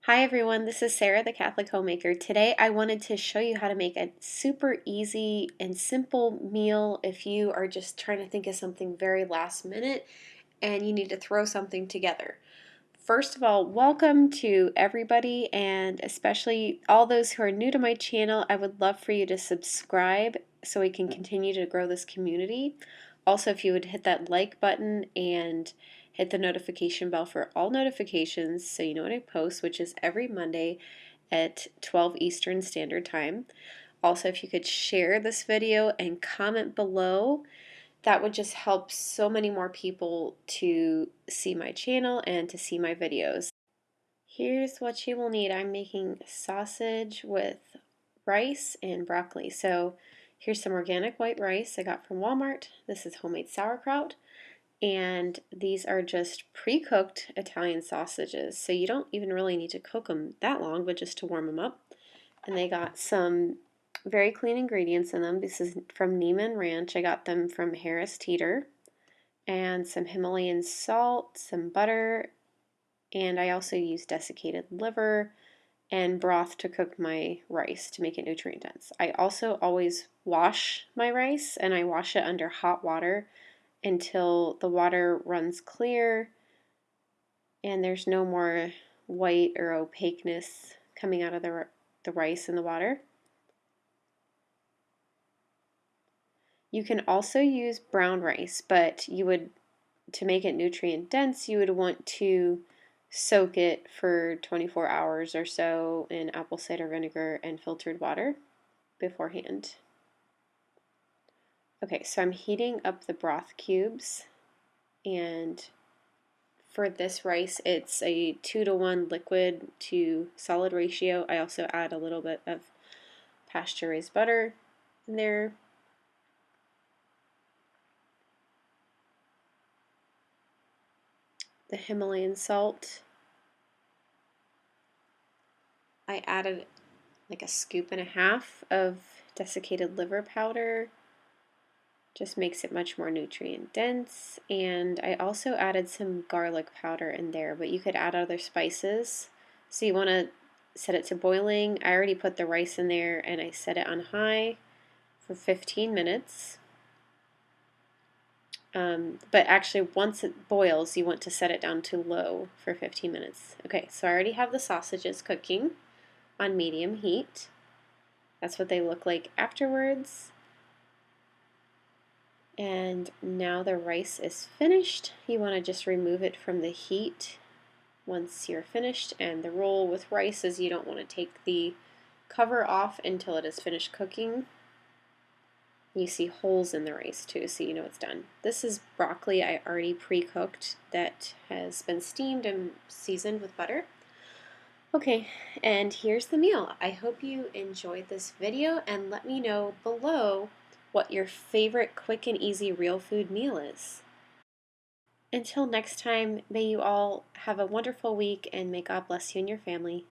Hi everyone, this is Sarah, the Catholic Homemaker. Today I wanted to show you how to make a super easy and simple meal if you are just trying to think of something very last minute and you need to throw something together. First of all, welcome to everybody, and especially all those who are new to my channel. I would love for you to subscribe so we can continue to grow this community. Also, if you would hit that like button and hit the notification bell for all notifications so you know when I post, which is every Monday at 12 Eastern Standard Time. Also, if you could share this video and comment below, that would just help so many more people to see my channel and to see my videos. Here's what you will need. I'm making sausage with rice and broccoli. So here's some organic white rice I got from Walmart. This is homemade sauerkraut. And these are just pre-cooked Italian sausages. So you don't even really need to cook them that long, but just to warm them up. And they got some very clean ingredients in them. This is from Neiman Ranch. I got them from Harris Teeter. And some Himalayan salt, some butter, and I also used desiccated liver and broth to cook my rice to make it nutrient dense. I also always wash my rice, and I wash it under hot water until the water runs clear and there's no more white or opaqueness coming out of the rice in the water. You can also use brown rice, but to make it nutrient dense, you would want to soak it for 24 hours or so in apple cider vinegar and filtered water beforehand. Okay, so I'm heating up the broth cubes, and for this rice it's a 2-to-1 liquid to solid ratio. I also add a little bit of pasture-raised butter in there. The Himalayan salt, I added like a scoop and a half of desiccated liver powder. Just makes it much more nutrient dense. And I also added some garlic powder in there, but you could add other spices. So you want to set it to boiling. I already put the rice in there and I set it on high for 15 minutes. But actually once it boils, you want to set it down to low for 15 minutes. Okay, so I already have the sausages cooking on medium heat. That's what they look like afterwards. And now the rice is finished. You want to just remove it from the heat once you're finished. And the rule with rice is you don't want to take the cover off until it is finished cooking. You see holes in the rice too, so you know it's done. This is broccoli I already pre-cooked that has been steamed and seasoned with butter. Okay, and here's the meal. I hope you enjoyed this video, and let me know below what your favorite quick and easy real food meal is. Until next time, may you all have a wonderful week, and may God bless you and your family.